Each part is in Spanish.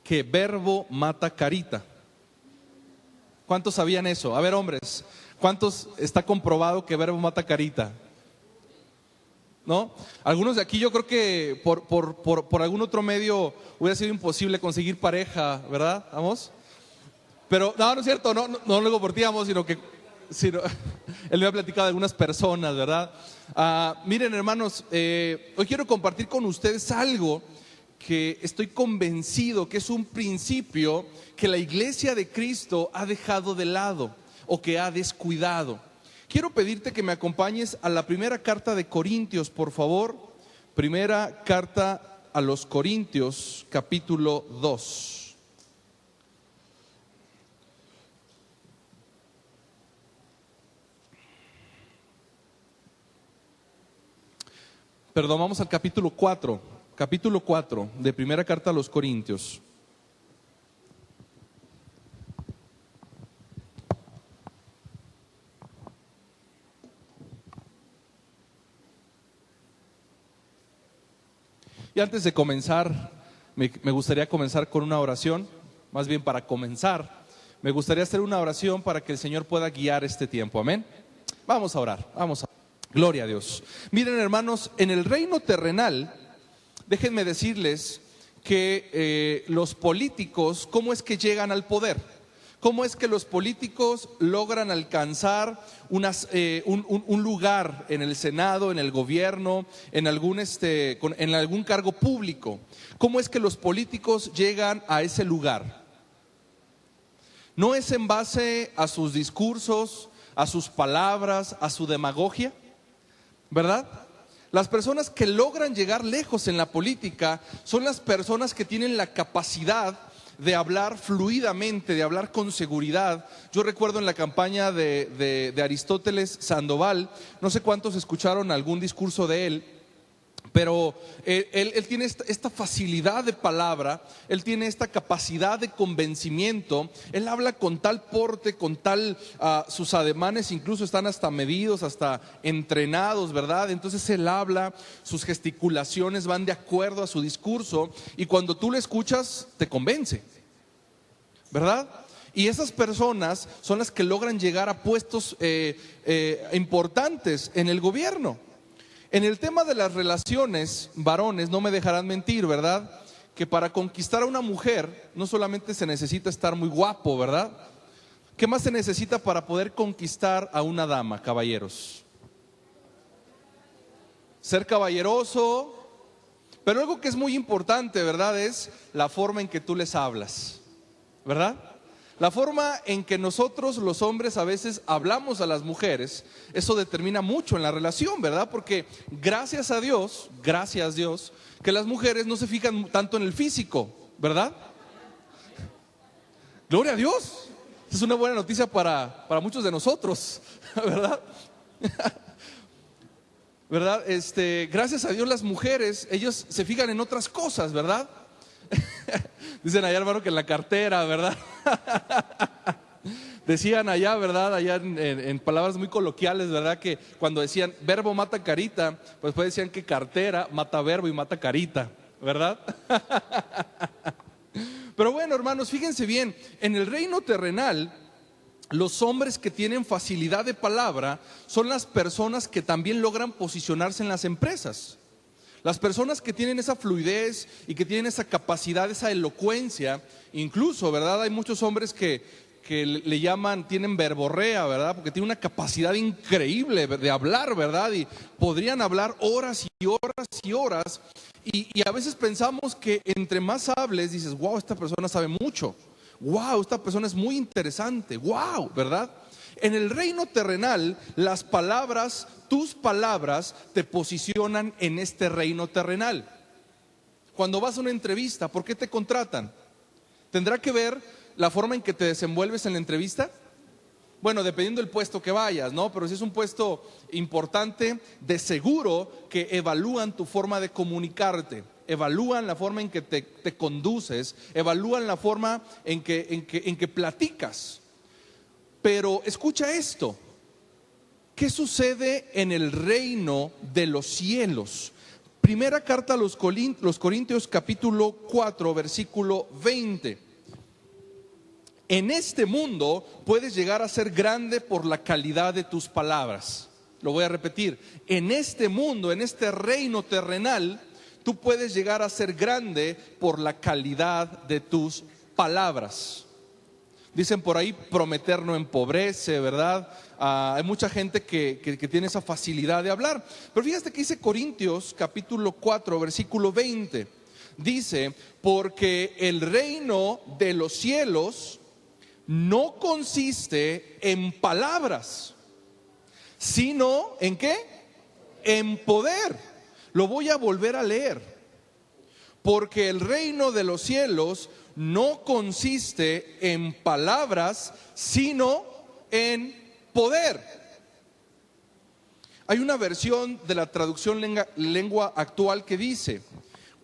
que verbo mata carita. ¿Cuántos sabían eso? A ver, hombres, ¿cuántos está comprobado que verbo mata carita? ¿No? Algunos de aquí yo creo que por algún otro medio hubiera sido imposible conseguir pareja, ¿verdad? ¿Vamos? Pero no es cierto, no luego por ti, vamos, sino él me ha platicado de algunas personas, ¿verdad? Miren, hermanos, hoy quiero compartir con ustedes algo que estoy convencido que es un principio que la iglesia de Cristo ha dejado de lado o que ha descuidado. Quiero pedirte que me acompañes a la primera carta de Corintios, por favor. Primera carta a los Corintios, capítulo 2. Perdón, vamos al capítulo 4. Capítulo 4 de primera carta a los Corintios. Y antes de comenzar, me gustaría comenzar con una oración. Más bien para comenzar, me gustaría hacer una oración para que el Señor pueda guiar este tiempo. Amén. Vamos a orar, vamos a orar. Gloria a Dios. Miren, hermanos, en el reino terrenal, déjenme decirles que los políticos, ¿cómo es que llegan al poder? ¿Cómo es que los políticos logran alcanzar un lugar en el Senado, en el gobierno, en algún cargo público? ¿Cómo es que los políticos llegan a ese lugar? ¿No es en base a sus discursos, a sus palabras, a su demagogia? ¿Verdad? Las personas que logran llegar lejos en la política son las personas que tienen la capacidad de hablar fluidamente, de hablar con seguridad. Yo recuerdo en la campaña de Aristóteles Sandoval, no sé cuántos escucharon algún discurso de él, pero él tiene esta facilidad de palabra, él tiene esta capacidad de convencimiento, él habla con tal porte, con tal, sus ademanes incluso están hasta medidos, hasta entrenados, ¿verdad? Entonces él habla, sus gesticulaciones van de acuerdo a su discurso y cuando tú le escuchas te convence, ¿verdad? Y esas personas son las que logran llegar a puestos importantes en el gobierno. En el tema de las relaciones, varones, no me dejarán mentir, ¿verdad? Que para conquistar a una mujer no solamente se necesita estar muy guapo, ¿verdad? ¿Qué más se necesita para poder conquistar a una dama, caballeros? Ser caballeroso, pero algo que es muy importante, ¿verdad? Es la forma en que tú les hablas, ¿verdad? La forma en que nosotros los hombres a veces hablamos a las mujeres, eso determina mucho en la relación, ¿verdad? Porque gracias a Dios, que las mujeres no se fijan tanto en el físico, ¿verdad? Gloria a Dios. Es una buena noticia para muchos de nosotros, ¿verdad? ¿Verdad? Gracias a Dios las mujeres, ellos se fijan en otras cosas, ¿verdad? Dicen allá, hermano, que en la cartera, ¿verdad? Decían allá, ¿verdad? Allá en palabras muy coloquiales, ¿verdad? Que cuando decían verbo mata carita, pues decían que cartera mata verbo y mata carita, ¿verdad? Pero bueno, hermanos, fíjense bien, en el reino terrenal, los hombres que tienen facilidad de palabra son las personas que también logran posicionarse en las empresas. Las personas que tienen esa fluidez y que tienen esa capacidad, esa elocuencia, incluso, ¿verdad? Hay muchos hombres que le llaman, tienen verborrea, ¿verdad? Porque tienen una capacidad increíble de hablar, ¿verdad? Y podrían hablar horas y horas y horas. Y a veces pensamos que entre más hables, dices, wow, esta persona sabe mucho. Wow, esta persona es muy interesante. Wow, ¿verdad? En el reino terrenal, las palabras, tus palabras te posicionan en este reino terrenal. Cuando vas a una entrevista, ¿por qué te contratan? ¿Tendrá que ver la forma en que te desenvuelves en la entrevista? Bueno, dependiendo del puesto que vayas, ¿no? Pero si es un puesto importante, de seguro que evalúan tu forma de comunicarte, evalúan la forma en que te conduces, evalúan la forma en que platicas. Pero escucha esto, ¿qué sucede en el reino de los cielos? primera carta a los Corintios capítulo 4, versículo 20. En este mundo puedes llegar a ser grande por la calidad de tus palabras. Lo voy a repetir. En este mundo, en este reino terrenal, tú puedes llegar a ser grande por la calidad de tus palabras. Dicen por ahí, prometer no empobrece, ¿verdad? Hay mucha gente que tiene esa facilidad de hablar. Pero fíjate que dice Corintios capítulo 4, versículo 20. Dice, porque el reino de los cielos no consiste en palabras, sino ¿en qué? En poder. Lo voy a volver a leer. Porque el reino de los cielos no consiste en palabras, sino en poder. Hay una versión de la traducción lengua actual que dice,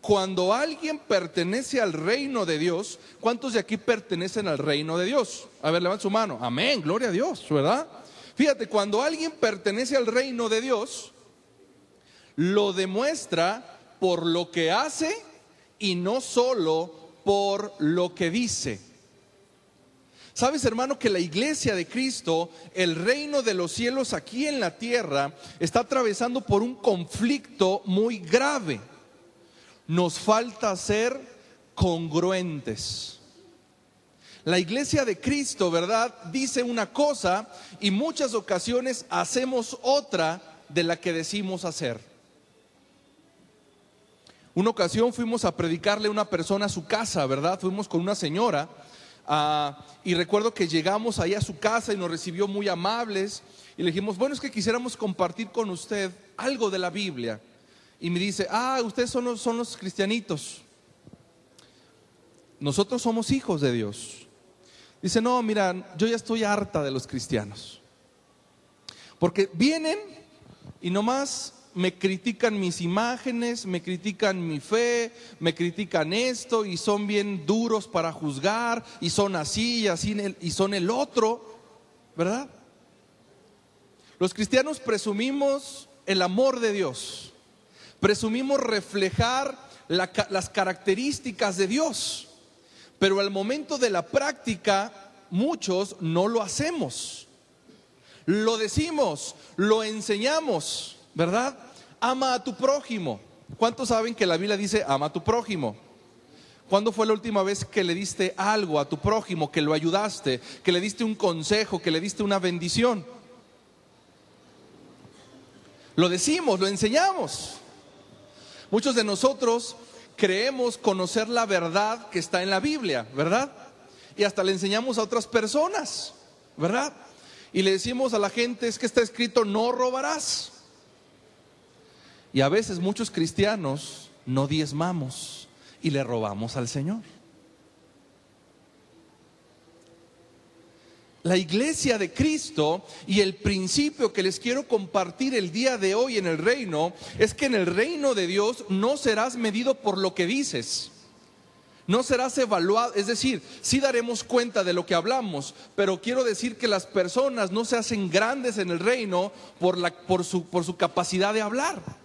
cuando alguien pertenece al reino de Dios, ¿cuántos de aquí pertenecen al reino de Dios? A ver, levanta su mano. Amén, gloria a Dios, ¿verdad? Fíjate, cuando alguien pertenece al reino de Dios, lo demuestra por lo que hace y no solo por lo que dice. ¿Sabes, hermano, que la iglesia de Cristo, el reino de los cielos aquí en la tierra, está atravesando por un conflicto muy grave? Nos falta ser congruentes. La iglesia de Cristo, ¿verdad?, dice una cosa y muchas ocasiones hacemos otra de la que decimos hacer. Una ocasión fuimos a predicarle a una persona a su casa, ¿verdad? Fuimos con una señora y recuerdo que llegamos ahí a su casa y nos recibió muy amables y le dijimos, bueno, es que quisiéramos compartir con usted algo de la Biblia. Y me dice, ustedes son los cristianitos. Nosotros somos hijos de Dios. Dice, no, mira, yo ya estoy harta de los cristianos. Porque vienen y nomás me critican mis imágenes, me critican mi fe, me critican esto y son bien duros para juzgar y son así y así y son el otro, ¿verdad? Los cristianos presumimos el amor de Dios, presumimos reflejar las características de Dios, pero al momento de la práctica muchos no lo hacemos. Lo decimos, lo enseñamos, ¿verdad? Ama a tu prójimo. ¿Cuántos saben que la Biblia dice ama a tu prójimo? ¿Cuándo fue la última vez que le diste algo a tu prójimo, que lo ayudaste, que le diste un consejo, que le diste una bendición? Lo decimos, lo enseñamos. Muchos de nosotros creemos conocer la verdad que está en la Biblia, ¿verdad? Y hasta le enseñamos a otras personas, ¿verdad? Y le decimos a la gente, es que está escrito, no robarás. Y a veces muchos cristianos no diezmamos y le robamos al Señor. La iglesia de Cristo y el principio que les quiero compartir el día de hoy en el reino es que en el reino de Dios no serás medido por lo que dices. No serás evaluado, es decir, sí daremos cuenta de lo que hablamos, pero quiero decir que las personas no se hacen grandes en el reino por su capacidad de hablar.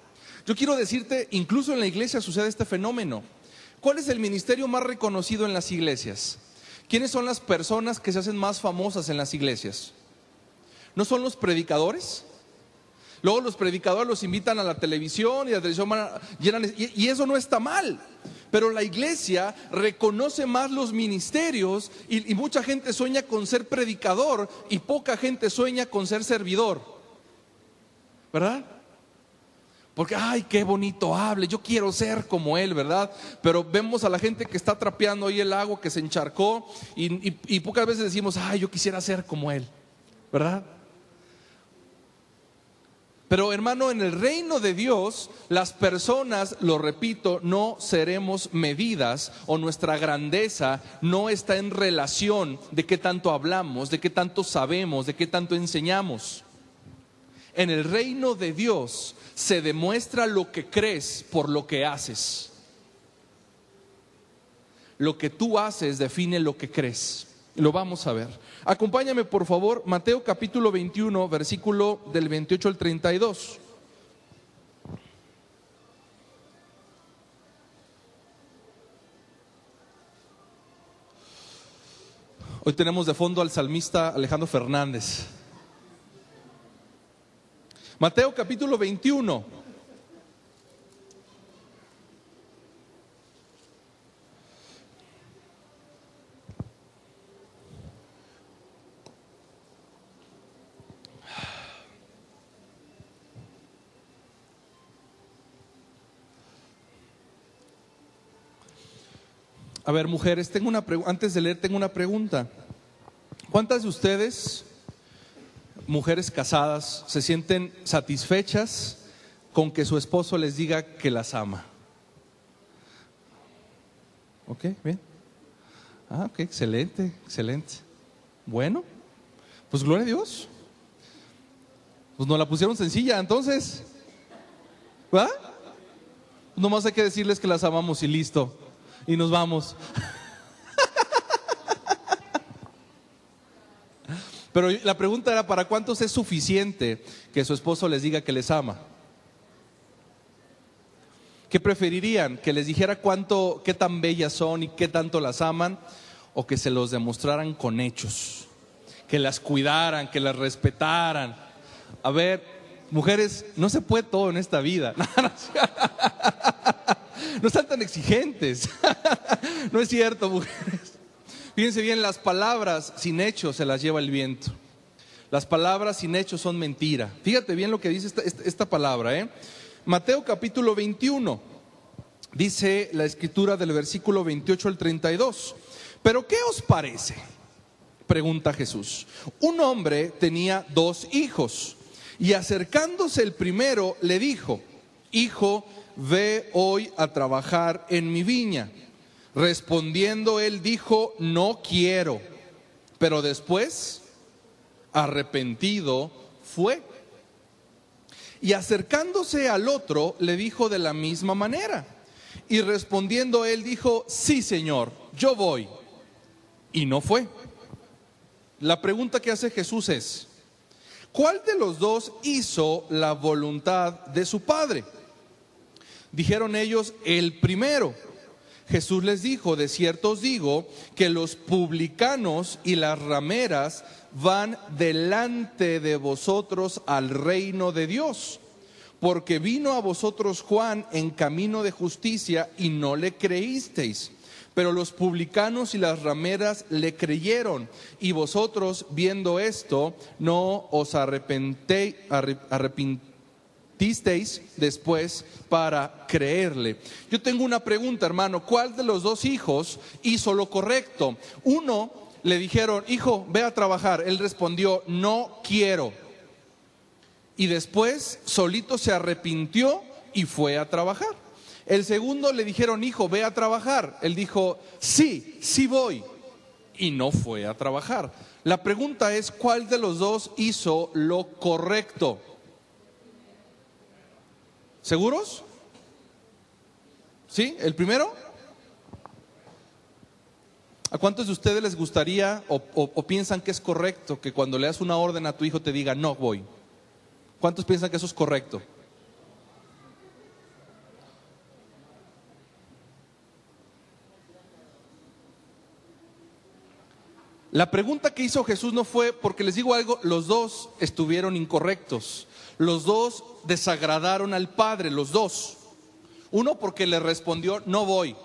Yo quiero decirte, incluso en la iglesia sucede este fenómeno. ¿Cuál es el ministerio más reconocido en las iglesias? ¿Quiénes son las personas que se hacen más famosas en las iglesias? ¿No son los predicadores? Luego los predicadores los invitan a la televisión y la televisión llenan, y eso no está mal. Pero la iglesia reconoce más los ministerios y mucha gente sueña con ser predicador y poca gente sueña con ser servidor, ¿verdad? Porque, ay, qué bonito hable, yo quiero ser como él, ¿verdad? Pero vemos a la gente que está trapeando ahí el agua, que se encharcó y pocas veces decimos, ay, yo quisiera ser como él, ¿verdad? Pero hermano, en el reino de Dios, las personas, lo repito, no seremos medidas, o nuestra grandeza no está en relación de qué tanto hablamos, de qué tanto sabemos, de qué tanto enseñamos. En el reino de Dios se demuestra lo que crees por lo que haces. Lo que tú haces define lo que crees. Lo vamos a ver. Acompáñame por favor, Mateo capítulo 21, versículo del 28 al 32. Hoy tenemos de fondo al salmista Alejandro Fernández. Mateo capítulo 21. A ver, mujeres, antes de leer tengo una pregunta. ¿Cuántas de ustedes, mujeres casadas, se sienten satisfechas con que su esposo les diga que las ama? Ok, bien. Ok, excelente, excelente. Bueno, pues gloria a Dios. Pues nos la pusieron sencilla, entonces. ¿Va? Nomás hay que decirles que las amamos y listo. Y nos vamos. Pero la pregunta era, ¿para cuántos es suficiente que su esposo les diga que les ama? ¿Qué preferirían? ¿Que les dijera qué tan bellas son y qué tanto las aman? ¿O que se los demostraran con hechos? Que las cuidaran, que las respetaran. A ver, mujeres, no se puede todo en esta vida. No están tan exigentes. No es cierto, mujeres. Fíjense bien, las palabras sin hechos se las lleva el viento. Las palabras sin hechos son mentira. Fíjate bien lo que dice esta palabra, Mateo capítulo 21. Dice la escritura del versículo 28 al 32. ¿Pero qué os parece?, pregunta Jesús. Un hombre tenía 2 hijos, y acercándose el primero le dijo: Hijo, ve hoy a trabajar en mi viña. Respondiendo él dijo: No quiero. Pero después, arrepentido, fue. Y acercándose al otro le dijo de la misma manera. Y respondiendo él dijo: Sí, Señor, yo voy. Y no fue. La pregunta que hace Jesús es: ¿cuál de los dos hizo la voluntad de su padre? Dijeron ellos: el primero. Jesús les dijo: de cierto os digo que los publicanos y las rameras van delante de vosotros al reino de Dios. Porque vino a vosotros Juan en camino de justicia y no le creísteis. Pero los publicanos y las rameras le creyeron. Y vosotros, viendo esto, no os arrepentisteis después para creerle. Yo tengo una pregunta, hermano. ¿Cuál de los 2 hijos hizo lo correcto? Uno, le dijeron: hijo, ve a trabajar. Él respondió: no quiero. Y después solito se arrepintió y fue a trabajar. El segundo le dijeron: hijo, ve a trabajar. Él dijo: sí, sí voy. Y no fue a trabajar. La pregunta es: ¿cuál de los 2 hizo lo correcto? ¿Seguros? ¿Sí? ¿El primero? ¿A cuántos de ustedes les gustaría o piensan que es correcto que cuando le das una orden a tu hijo te diga: no voy? ¿Cuántos piensan que eso es correcto? La pregunta que hizo Jesús no fue, porque les digo algo, los 2 estuvieron incorrectos. Los 2 desagradaron al Padre, los 2. Uno porque le respondió: no voy,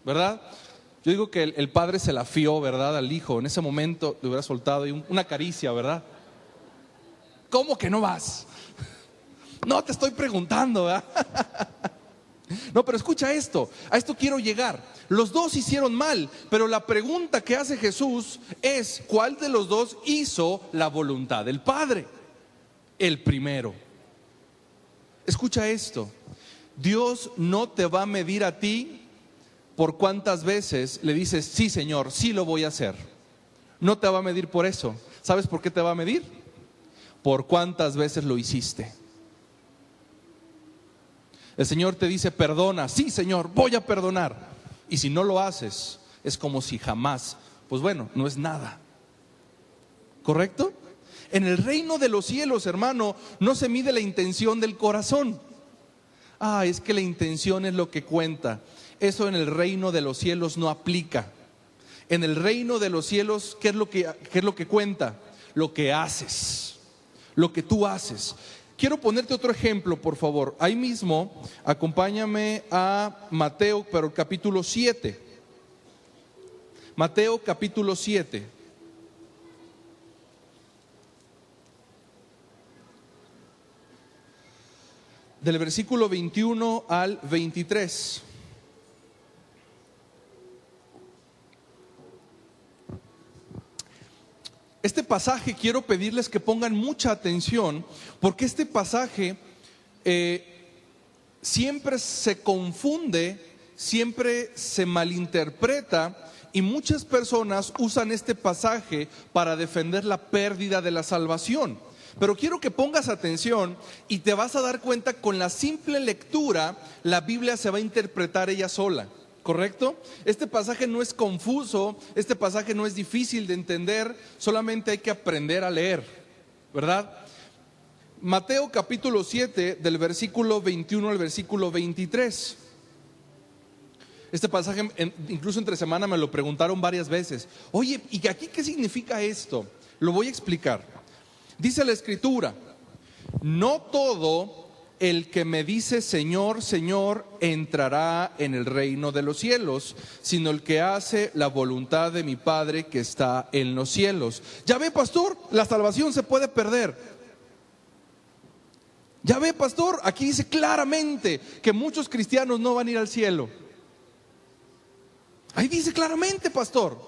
¿verdad? Yo digo que el Padre se la fió, ¿verdad?, al Hijo. En ese momento le hubiera soltado una caricia, ¿verdad? ¿Cómo que no vas? No, te estoy preguntando, ¿verdad? No, pero escucha esto, a esto quiero llegar. Los 2 hicieron mal, pero la pregunta que hace Jesús es: ¿cuál de los 2 hizo la voluntad del Padre? El primero. Escucha esto: Dios no te va a medir a ti por cuántas veces le dices: sí, Señor, sí lo voy a hacer. No te va a medir por eso. ¿Sabes por qué te va a medir? Por cuántas veces lo hiciste. El Señor te dice: perdona. Sí, Señor, voy a perdonar. Y si no lo haces, es como si jamás, pues bueno, no es nada. ¿Correcto? En el reino de los cielos, hermano, no se mide la intención del corazón. Es que la intención es lo que cuenta. Eso en el reino de los cielos no aplica. En el reino de los cielos, qué es lo que cuenta? Lo que haces, lo que tú haces. Quiero ponerte otro ejemplo, por favor. Ahí mismo, acompáñame a Mateo, pero capítulo 7. Mateo capítulo 7. Del versículo 21 al 23. Este pasaje quiero pedirles que pongan mucha atención, porque este pasaje siempre se confunde, siempre se malinterpreta, y muchas personas usan este pasaje para defender la pérdida de la salvación. Pero quiero que pongas atención y te vas a dar cuenta, con la simple lectura la Biblia se va a interpretar ella sola. ¿Correcto? Este pasaje no es confuso, este pasaje no es difícil de entender, solamente hay que aprender a leer, ¿verdad? Mateo capítulo 7, del versículo 21 al versículo 23. Este pasaje, incluso entre semana me lo preguntaron varias veces. Oye, ¿y aquí qué significa esto? Lo voy a explicar. Dice la Escritura: no todo el que me dice Señor, Señor, entrará en el reino de los cielos, sino el que hace la voluntad de mi Padre que está en los cielos. Ya ve, pastor, la salvación se puede perder. Ya ve, pastor, aquí dice claramente que muchos cristianos no van a ir al cielo. Ahí dice claramente, pastor.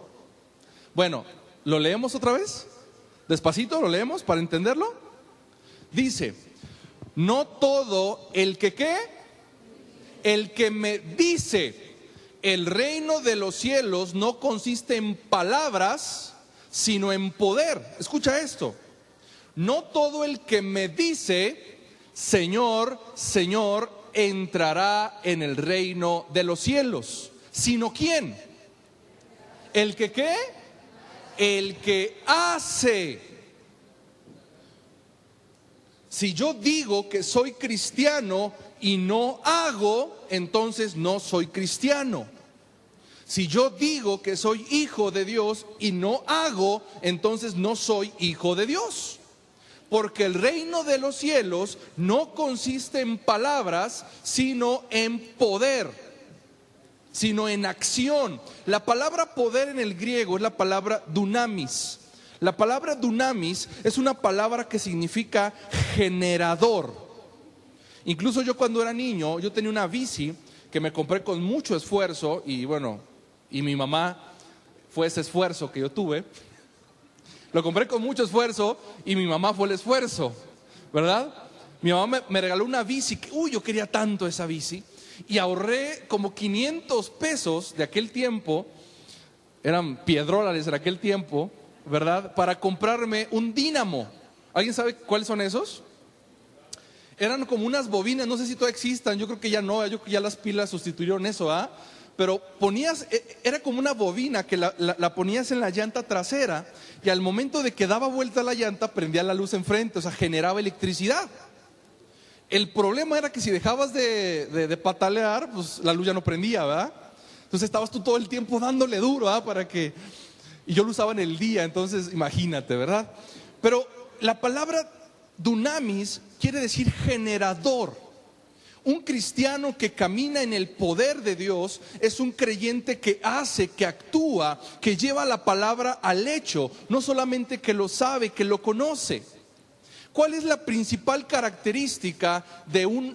Bueno, ¿lo leemos otra vez? Despacito, ¿lo leemos para entenderlo? Dice: no todo el que ¿qué? El que me dice el reino de los cielos no consiste en palabras, sino en poder. Escucha esto: no todo el que me dice Señor, Señor, entrará en el reino de los cielos, sino ¿quién? ¿El que qué? El que hace. Si yo digo que soy cristiano y no hago, entonces no soy cristiano. Si yo digo que soy hijo de Dios y no hago, entonces no soy hijo de Dios. Porque el reino de los cielos no consiste en palabras, sino en poder, sino en acción. La palabra poder en el griego es la palabra dunamis. La palabra dunamis es una palabra que significa generador. Incluso yo, cuando era niño, yo tenía una bici que me compré con mucho esfuerzo, y bueno, y mi mamá fue ese esfuerzo que yo tuve. Lo compré con mucho esfuerzo y mi mamá fue el esfuerzo, ¿verdad? Mi mamá me regaló una bici que, yo quería tanto esa bici, y ahorré como 500 pesos de aquel tiempo, eran piedrólares en aquel tiempo, ¿verdad? Para comprarme un dínamo. ¿Alguien sabe cuáles son esos? Eran como unas bobinas, no sé si todavía existan, yo creo que ya no, yo creo que ya las pilas sustituyeron eso, pero ponías, era como una bobina que la ponías en la llanta trasera, y al momento de que daba vuelta la llanta prendía la luz enfrente, o sea, generaba electricidad. El problema era que si dejabas de patalear, pues la luz ya no prendía, ¿verdad? Entonces estabas tú todo el tiempo dándole duro, para que... Y yo lo usaba en el día, entonces imagínate, ¿verdad? Pero la palabra dunamis quiere decir generador. Un cristiano que camina en el poder de Dios es un creyente que hace, que actúa, que lleva la palabra al hecho, no solamente que lo sabe, que lo conoce. ¿Cuál es la principal característica de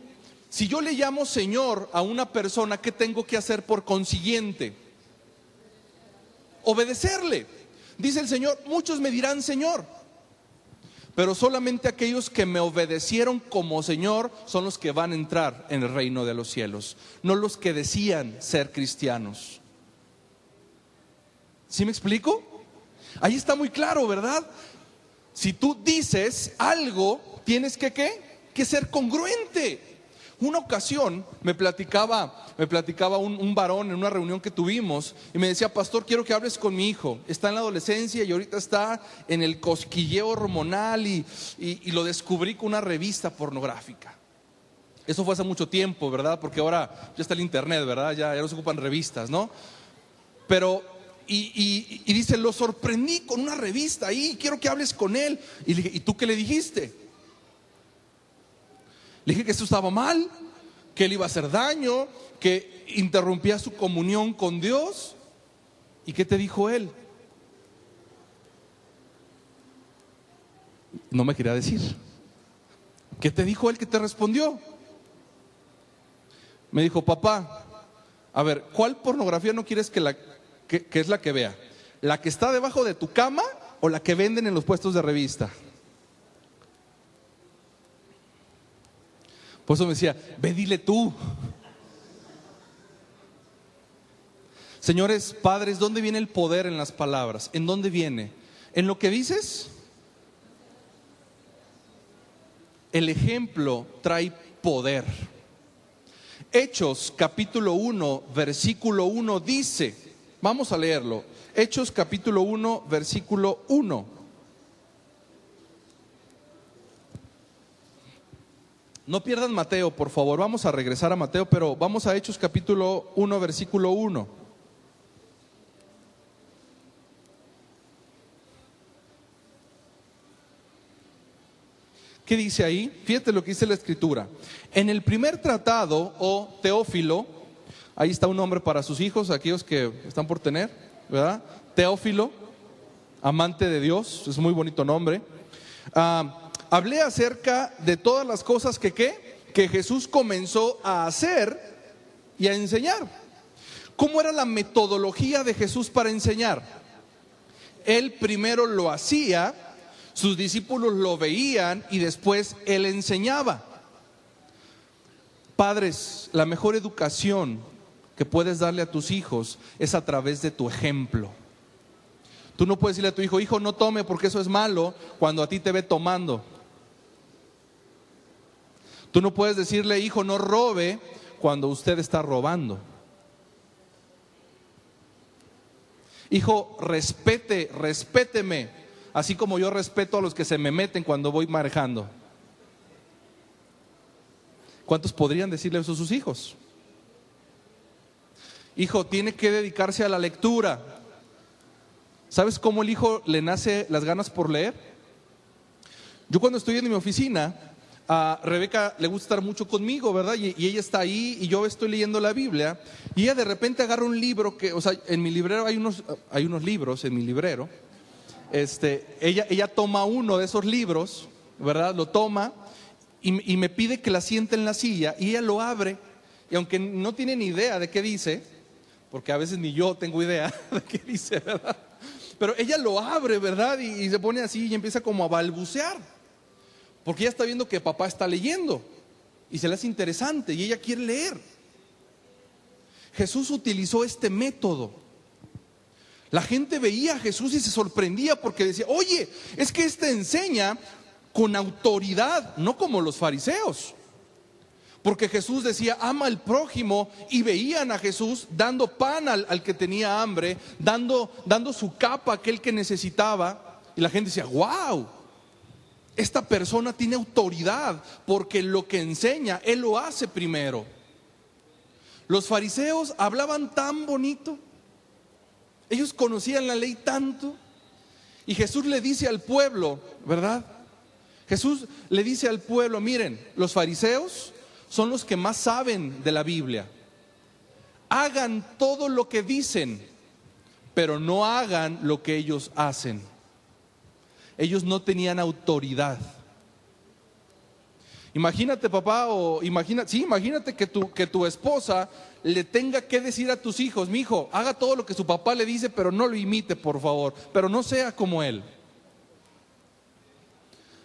si yo le llamo Señor a una persona, qué tengo que hacer por consiguiente? Obedecerle. Dice el Señor: muchos me dirán Señor, pero solamente aquellos que me obedecieron como Señor son los que van a entrar en el reino de los cielos, no los que decían ser cristianos. ¿Sí me explico? Ahí está muy claro, ¿verdad? Si tú dices algo, tienes que ser congruente. Una ocasión me platicaba un varón en una reunión que tuvimos, y me decía: pastor, quiero que hables con mi hijo, está en la adolescencia y ahorita está en el cosquilleo hormonal, y lo descubrí con una revista pornográfica. Eso fue hace mucho tiempo, ¿verdad? Porque ahora ya está el internet, ¿verdad? Ya no se ocupan revistas, ¿no? Pero y dice, lo sorprendí con una revista ahí, quiero que hables con él. Y le dije, ¿y tú qué le dijiste? Le dije que esto estaba mal, que él iba a hacer daño, que interrumpía su comunión con Dios. ¿Y qué te dijo él? No me quería decir. ¿Qué te dijo él? ¿Qué te respondió? Me dijo, papá, a ver, ¿cuál pornografía no quieres que es la que vea? ¿La que está debajo de tu cama o la que venden en los puestos de revista? Por eso me decía, ve, dile tú. Señores, padres, ¿dónde viene el poder en las palabras? ¿En dónde viene? ¿En lo que dices? El ejemplo trae poder. Hechos capítulo 1 versículo 1 dice, vamos a leerlo, Hechos capítulo 1 versículo 1. No pierdan Mateo, por favor, vamos a regresar a Mateo, pero vamos a Hechos capítulo 1 versículo 1. ¿Qué dice ahí? Fíjate lo que dice la escritura. En el primer tratado, oh Teófilo, ahí está un nombre para sus hijos, aquellos que están por tener, ¿verdad? Teófilo, amante de Dios, es un muy bonito nombre. Hablé acerca de todas las cosas que Jesús comenzó a hacer y a enseñar. ¿Cómo era la metodología de Jesús para enseñar? Él primero lo hacía, sus discípulos lo veían y después él enseñaba. Padres, la mejor educación que puedes darle a tus hijos es a través de tu ejemplo. Tú no puedes decirle a tu hijo, hijo, no tome porque eso es malo, cuando a ti te ve tomando. Tú no puedes decirle, hijo, no robe, cuando usted está robando. Hijo, respéteme, así como yo respeto a los que se me meten cuando voy manejando. ¿Cuántos podrían decirle eso a sus hijos? Hijo, tiene que dedicarse a la lectura. ¿Sabes cómo el hijo le nace las ganas por leer? Yo cuando estoy en mi oficina, a Rebeca le gusta estar mucho conmigo, ¿verdad? Y ella está ahí y yo estoy leyendo la Biblia y ella de repente agarra un libro que, o sea, en mi librero hay unos libros en mi librero. Ella toma uno de esos libros, ¿verdad? Lo toma y me pide que la siente en la silla y ella lo abre y aunque no tiene ni idea de qué dice, porque a veces ni yo tengo idea de qué dice, ¿verdad? Pero ella lo abre, ¿verdad? Y se pone así y empieza como a balbucear, porque ella está viendo que papá está leyendo y se le hace interesante y ella quiere leer. Jesús utilizó este método. La gente veía a Jesús y se sorprendía porque decía, oye, es que enseña con autoridad, no como los fariseos. Porque Jesús decía, ama al prójimo, y veían a Jesús dando pan al que tenía hambre, dando su capa a aquel que necesitaba. Y la gente decía, wow, esta persona tiene autoridad porque lo que enseña, él lo hace primero. Los fariseos hablaban tan bonito, ellos conocían la ley tanto, y Jesús le dice al pueblo, ¿verdad? Jesús le dice al pueblo, miren, los fariseos son los que más saben de la Biblia. Hagan todo lo que dicen, pero no hagan lo que ellos hacen. Ellos no tenían autoridad. Imagínate, papá, imagínate que tu esposa le tenga que decir a tus hijos, mi hijo, haga todo lo que su papá le dice, pero no lo imite, por favor, pero no sea como él.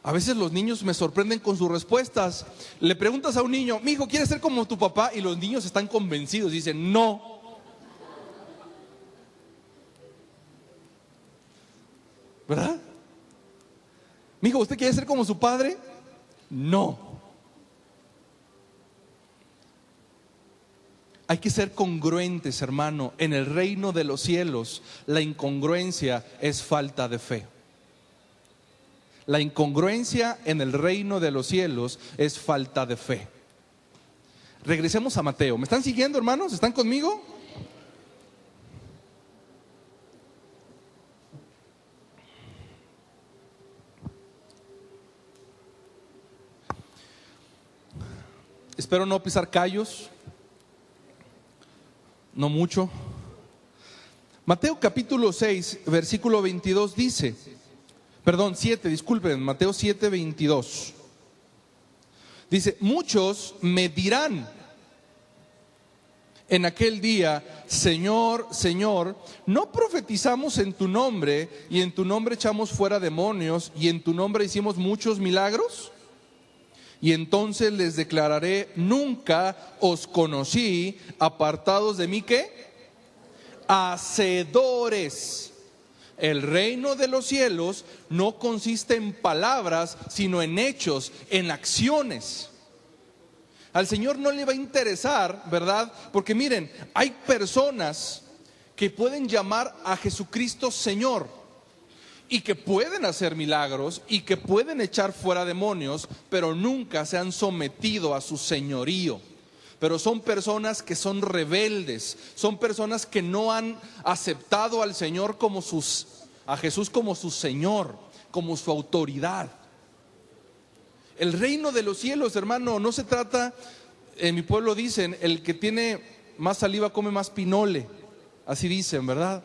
A veces los niños me sorprenden con sus respuestas. Le preguntas a un niño, mi hijo, ¿quieres ser como tu papá? Y los niños están convencidos, dicen, no. ¿Verdad? Mi hijo, ¿usted quiere ser como su padre? No. Hay que ser congruentes, hermano. En el reino de los cielos, la incongruencia es falta de fe. La incongruencia en el reino de los cielos es falta de fe. Regresemos a Mateo. ¿Me están siguiendo, hermanos? ¿Están conmigo? Espero no pisar callos, no mucho. Mateo capítulo 6, versículo 22 dice, perdón, 7, disculpen, Mateo 7, 22. Dice, muchos me dirán en aquel día, Señor, Señor, ¿no profetizamos en tu nombre y en tu nombre echamos fuera demonios y en tu nombre hicimos muchos milagros? Y entonces les declararé, nunca os conocí, apartados de mí, ¿qué? Hacedores. El reino de los cielos no consiste en palabras, sino en hechos, en acciones. Al Señor no le va a interesar, ¿verdad? Porque miren, hay personas que pueden llamar a Jesucristo Señor y que pueden hacer milagros y que pueden echar fuera demonios, pero nunca se han sometido a su señorío. Pero son personas que son rebeldes, son personas que no han aceptado al Señor a Jesús como su Señor, como su autoridad. El reino de los cielos, hermano, no se trata, en mi pueblo dicen, el que tiene más saliva come más pinole, así dicen, ¿verdad?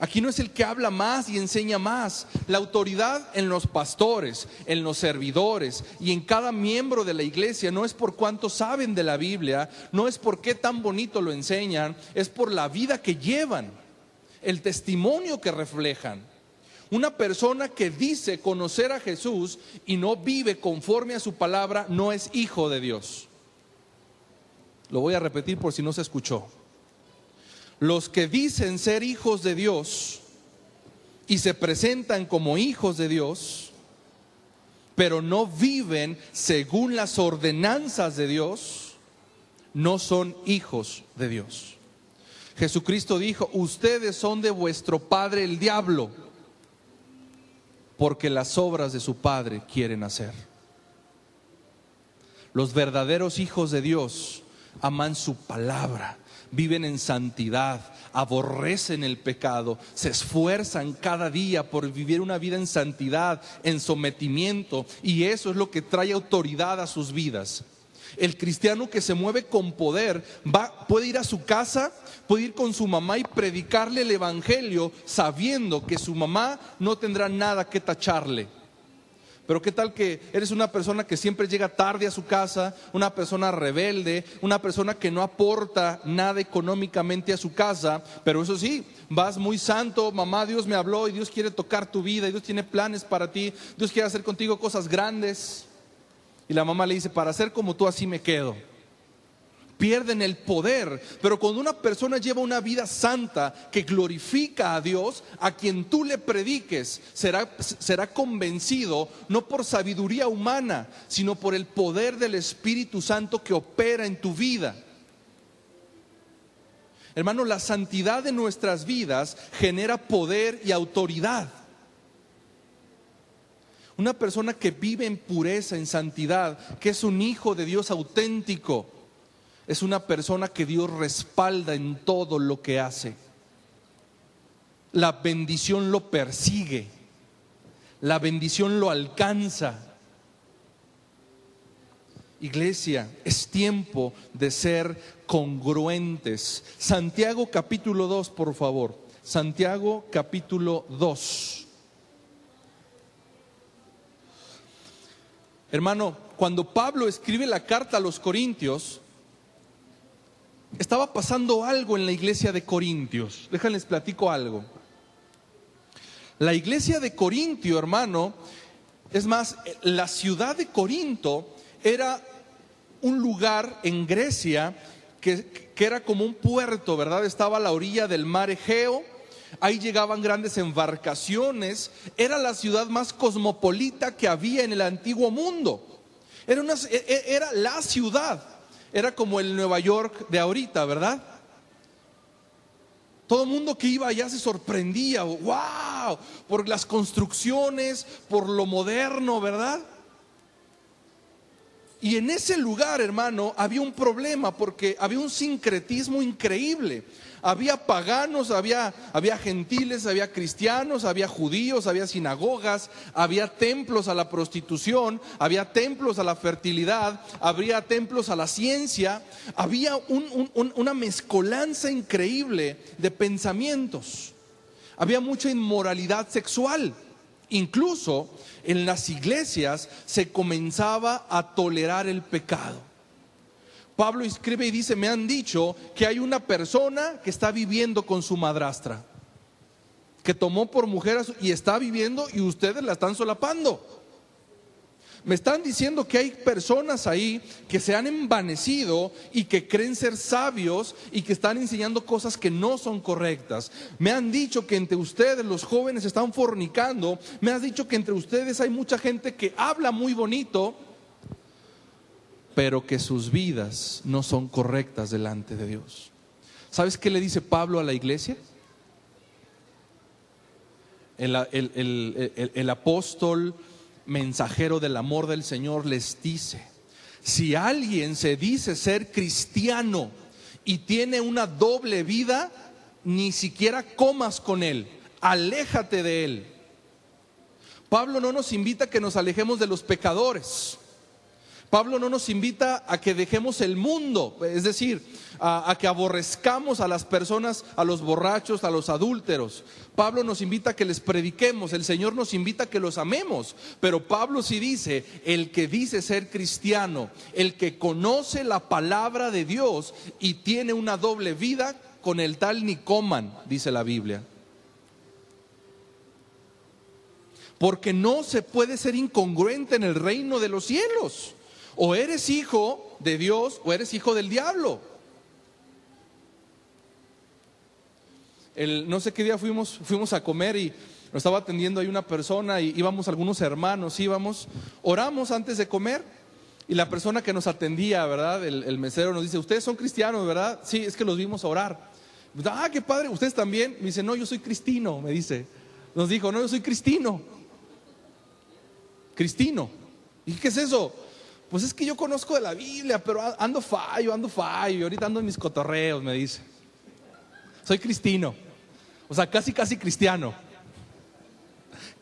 Aquí no es el que habla más y enseña más. La autoridad en los pastores, en los servidores y en cada miembro de la iglesia no es por cuánto saben de la Biblia, no es por qué tan bonito lo enseñan, es por la vida que llevan, el testimonio que reflejan. Una persona que dice conocer a Jesús y no vive conforme a su palabra no es hijo de Dios. Lo voy a repetir por si no se escuchó. Los que dicen ser hijos de Dios y se presentan como hijos de Dios, pero no viven según las ordenanzas de Dios, no son hijos de Dios. Jesucristo dijo, ustedes son de vuestro padre el diablo, porque las obras de su padre quieren hacer. Los verdaderos hijos de Dios aman su palabra, viven en santidad, aborrecen el pecado, se esfuerzan cada día por vivir una vida en santidad, en sometimiento, y eso es lo que trae autoridad a sus vidas. El cristiano que se mueve con poder puede ir a su casa, puede ir con su mamá y predicarle el evangelio sabiendo que su mamá no tendrá nada que tacharle. Pero qué tal que eres una persona que siempre llega tarde a su casa, una persona rebelde, una persona que no aporta nada económicamente a su casa, pero eso sí, vas muy santo, mamá, Dios me habló y Dios quiere tocar tu vida y Dios tiene planes para ti, Dios quiere hacer contigo cosas grandes. Y la mamá le dice, para ser como tú así me quedo. Pierden el poder. Pero cuando una persona lleva una vida santa que glorifica a Dios, a quien tú le prediques será convencido no por sabiduría humana, sino por el poder del Espíritu Santo que opera en tu vida. Hermano, la santidad de nuestras vidas genera poder y autoridad. Una persona que vive en pureza, en santidad, que es un hijo de Dios auténtico, es una persona que Dios respalda en todo lo que hace. La bendición lo persigue, la bendición lo alcanza. Iglesia, es tiempo de ser congruentes. Santiago capítulo 2, por favor. Santiago capítulo 2. Hermano, cuando Pablo escribe la carta a los Corintios, estaba pasando algo en la iglesia de Corintios. Déjenles platico algo. La iglesia de Corintio, hermano, es más, la ciudad de Corinto era un lugar en Grecia que era como un puerto, ¿verdad? Estaba a la orilla del mar Egeo. Ahí llegaban grandes embarcaciones. Era la ciudad más cosmopolita que había en el antiguo mundo. Era la ciudad. Era como el Nueva York de ahorita, ¿verdad? Todo el mundo que iba allá se sorprendía, wow, por las construcciones, por lo moderno, ¿verdad? Y en ese lugar, hermano, había un problema porque había un sincretismo increíble. Había paganos, había gentiles, había cristianos, había judíos, había sinagogas, había templos a la prostitución, había templos a la fertilidad, había templos a la ciencia. Había una mezcolanza increíble de pensamientos. Había mucha inmoralidad sexual. Incluso en las iglesias se comenzaba a tolerar el pecado. Pablo escribe y dice: me han dicho que hay una persona que está viviendo con su madrastra, que tomó por mujer y está viviendo, y ustedes la están solapando. Me están diciendo que hay personas ahí que se han envanecido y que creen ser sabios y que están enseñando cosas que no son correctas. Me han dicho que entre ustedes los jóvenes están fornicando. Me has dicho que entre ustedes hay mucha gente que habla muy bonito, pero que sus vidas no son correctas delante de Dios. ¿Sabes qué le dice Pablo a la iglesia? El apóstol mensajero del amor del Señor les dice: si alguien se dice ser cristiano y tiene una doble vida, ni siquiera comas con él, aléjate de él. Pablo no nos invita a que nos alejemos de los pecadores. Pablo no nos invita a que dejemos el mundo, es decir, a que aborrezcamos a las personas, a los borrachos, a los adúlteros. Pablo nos invita a que les prediquemos, el Señor nos invita a que los amemos. Pero Pablo sí dice: el que dice ser cristiano, el que conoce la palabra de Dios y tiene una doble vida, con el tal ni coman, dice la Biblia. Porque no se puede ser incongruente en el reino de los cielos. O eres hijo de Dios o eres hijo del diablo. No sé qué día fuimos a comer y nos estaba atendiendo ahí una persona, y íbamos algunos hermanos, oramos antes de comer, y la persona que nos atendía, ¿verdad? El mesero nos dice: ustedes son cristianos, ¿verdad? Sí, es que los vimos orar. Ah, qué padre, ¿ustedes también? Me dice: no, yo soy cristino, me dice. Nos dijo: no, yo soy cristino. Cristino. ¿Y qué es eso? Pues es que yo conozco de la Biblia, pero ando fallo, y ahorita ando en mis cotorreos, me dice. Soy cristino. O sea, casi cristiano.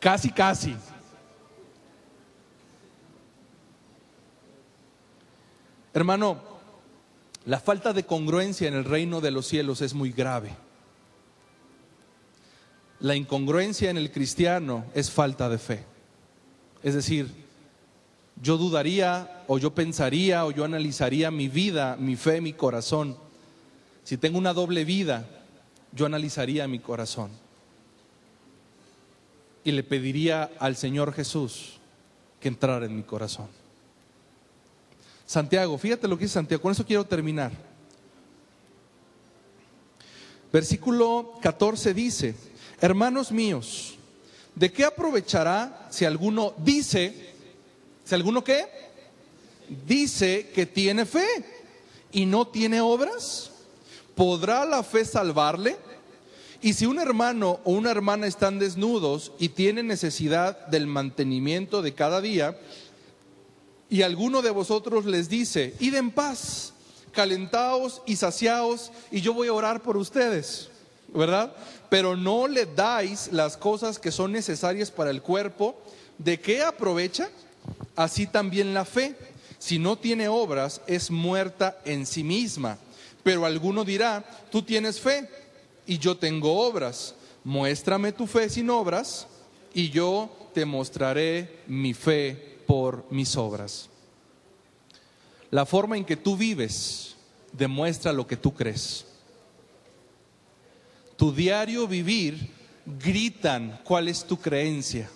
Casi. Hermano, la falta de congruencia en el reino de los cielos es muy grave. La incongruencia en el cristiano es falta de fe. Es decir, yo dudaría, o yo pensaría, o yo analizaría mi vida, mi fe, mi corazón. Si tengo una doble vida, yo analizaría mi corazón y le pediría al Señor Jesús que entrara en mi corazón. Santiago, fíjate lo que dice Santiago, con eso quiero terminar. Versículo 14 dice: hermanos míos, ¿de qué aprovechará si alguno dice... ¿Si alguno qué? Dice que tiene fe y no tiene obras. ¿Podrá la fe salvarle? Y si un hermano o una hermana están desnudos y tienen necesidad del mantenimiento de cada día, y alguno de vosotros les dice: id en paz, calentaos y saciaos, y yo voy a orar por ustedes, ¿verdad? Pero no le dais las cosas que son necesarias para el cuerpo, ¿de qué aprovecha? Así también la fe, si no tiene obras, es muerta en sí misma. Pero alguno dirá: tú tienes fe y yo tengo obras. Muéstrame tu fe sin obras y yo te mostraré mi fe por mis obras. La forma en que tú vives demuestra lo que tú crees. Tu diario vivir gritan cuál es tu creencia.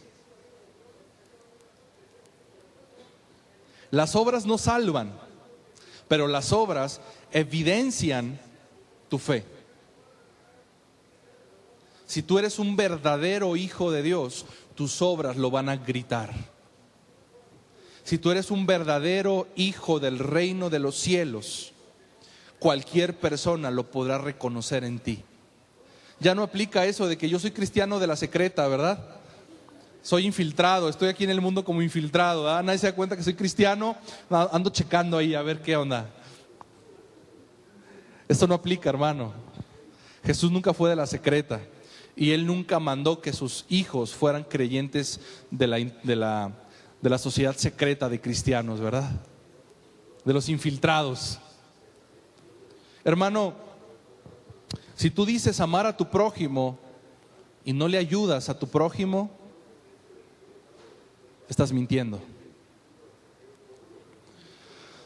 Las obras no salvan, pero las obras evidencian tu fe. Si tú eres un verdadero hijo de Dios, tus obras lo van a gritar. Si tú eres un verdadero hijo del reino de los cielos, cualquier persona lo podrá reconocer en ti. Ya no aplica eso de que yo soy cristiano de la secreta, ¿verdad? Soy infiltrado, estoy aquí en el mundo como infiltrado, ¿verdad? Nadie se da cuenta que soy cristiano, ando checando ahí a ver qué onda. Esto no aplica, hermano. Jesús nunca fue de la secreta y Él nunca mandó que sus hijos fueran creyentes de la sociedad secreta de cristianos, ¿verdad? De los infiltrados. Hermano, si tú dices amar a tu prójimo y no le ayudas a tu prójimo, estás mintiendo.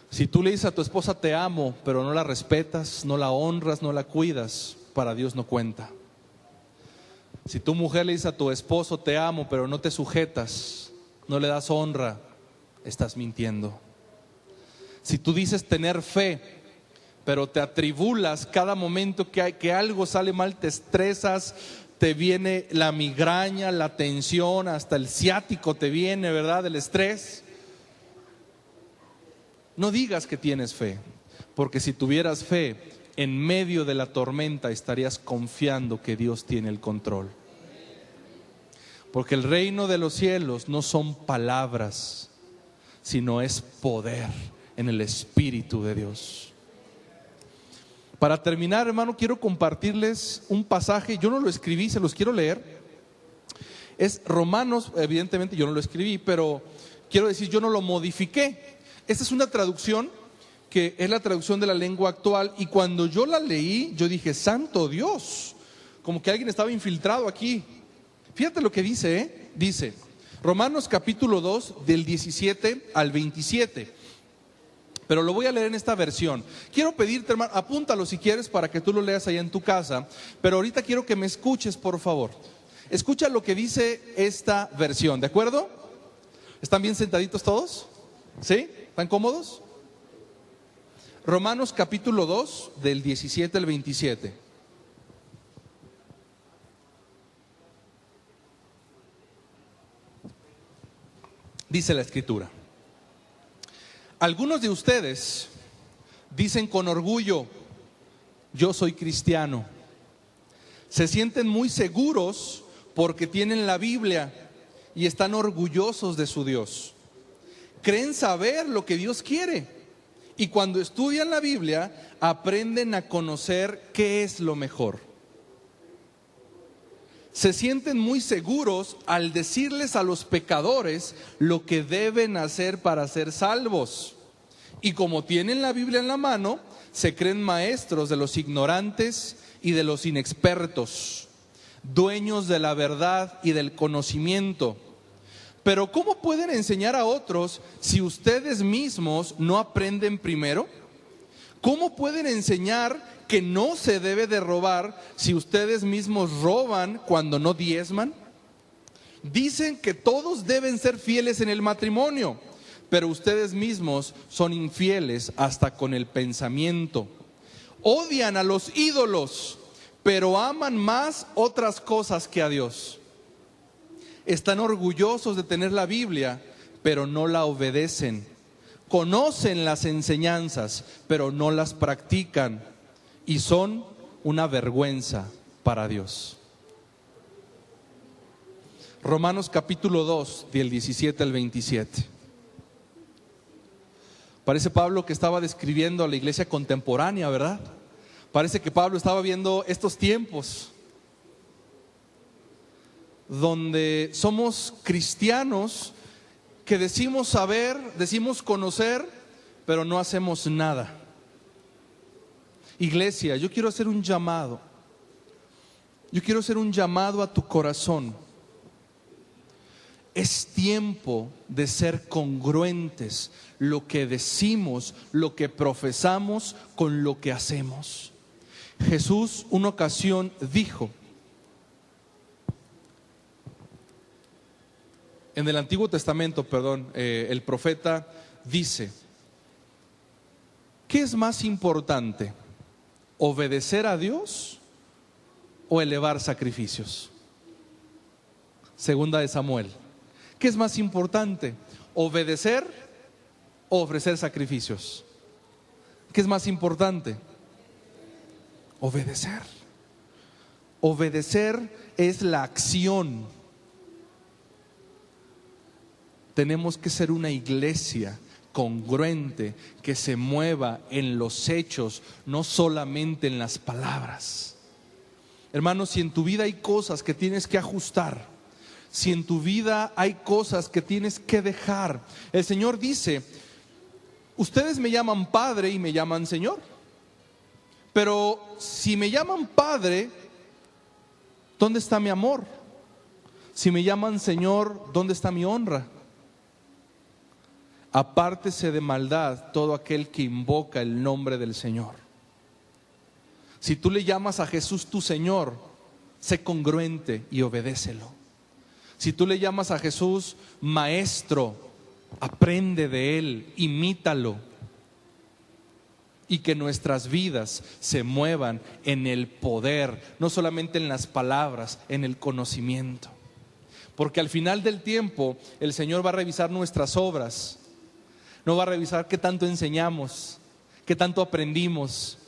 Si tú le dices a tu esposa te amo, pero no la respetas, no la honras, no la cuidas, para Dios no cuenta. Si tu mujer le dice a tu esposo te amo, pero no te sujetas, no le das honra, estás mintiendo. Si tú dices tener fe, pero te atribulas cada momento que algo sale mal, te estresas, te viene la migraña, la tensión, hasta el ciático te viene, ¿verdad? El estrés. No digas que tienes fe, porque si tuvieras fe, en medio de la tormenta estarías confiando que Dios tiene el control. Porque el reino de los cielos no son palabras, sino es poder en el Espíritu de Dios. Para terminar, hermano, quiero compartirles un pasaje. Yo no lo escribí, se los quiero leer. Es Romanos, evidentemente yo no lo escribí, pero quiero decir, yo no lo modifiqué. Esta es una traducción que es la traducción de la lengua actual, y cuando yo la leí, yo dije, santo Dios, como que alguien estaba infiltrado aquí. Fíjate lo que dice, dice Romanos capítulo 2 del 17 al 27, pero lo voy a leer en esta versión. Quiero pedirte, hermano, apúntalo si quieres para que tú lo leas allá en tu casa, pero ahorita quiero que me escuches, por favor. Escucha lo que dice esta versión, ¿de acuerdo? ¿Están bien sentaditos todos? ¿Sí? ¿Están cómodos? Romanos capítulo 2 del 17 al 27. Dice la escritura: algunos de ustedes dicen con orgullo, yo soy cristiano. Se sienten muy seguros porque tienen la Biblia y están orgullosos de su Dios. Creen saber lo que Dios quiere, y cuando estudian la Biblia aprenden a conocer qué es lo mejor. Se sienten muy seguros al decirles a los pecadores lo que deben hacer para ser salvos. Y como tienen la Biblia en la mano, se creen maestros de los ignorantes y de los inexpertos, dueños de la verdad y del conocimiento. Pero ¿cómo pueden enseñar a otros si ustedes mismos no aprenden primero? ¿Cómo pueden enseñar que no se debe de robar si ustedes mismos roban cuando no diezman? Dicen que todos deben ser fieles en el matrimonio, pero ustedes mismos son infieles hasta con el pensamiento. Odian a los ídolos, pero aman más otras cosas que a Dios. Están orgullosos de tener la Biblia, pero no la obedecen. Conocen las enseñanzas, pero no las practican, y son una vergüenza para Dios. Romanos capítulo 2, del 17 al 27. Parece Pablo que estaba describiendo a la iglesia contemporánea, ¿verdad? Parece que Pablo estaba viendo estos tiempos donde somos cristianos que decimos saber, decimos conocer, pero no hacemos nada. Iglesia, yo quiero hacer un llamado. Yo quiero hacer un llamado a tu corazón. Es tiempo de ser congruentes, lo que decimos, lo que profesamos con lo que hacemos. Jesús una ocasión dijo, en el Antiguo Testamento, el profeta dice, ¿qué es más importante? ¿Obedecer a Dios o elevar sacrificios? Segunda de Samuel. ¿Qué es más importante? ¿Obedecer o ofrecer sacrificios? ¿Qué es más importante? Obedecer. Obedecer es la acción. Tenemos que ser una iglesia congruente, que se mueva en los hechos, no solamente en las palabras. Hermanos, si en tu vida hay cosas que tienes que ajustar, si en tu vida hay cosas que tienes que dejar, el Señor dice: ustedes me llaman Padre y me llaman Señor, pero si me llaman Padre, ¿dónde está mi amor? Si me llaman Señor, ¿dónde está mi honra? Apártese de maldad todo aquel que invoca el nombre del Señor. Si tú le llamas a Jesús tu Señor, sé congruente y obedécelo. Si tú le llamas a Jesús Maestro, aprende de Él, imítalo. Y que nuestras vidas se muevan en el poder, no solamente en las palabras, en el conocimiento. Porque al final del tiempo el Señor va a revisar nuestras obras. No va a revisar qué tanto enseñamos, qué tanto aprendimos.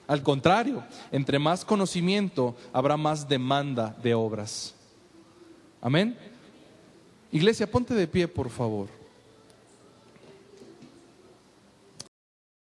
Al contrario, entre más conocimiento habrá más demanda de obras. Amén. Iglesia, ponte de pie, por favor.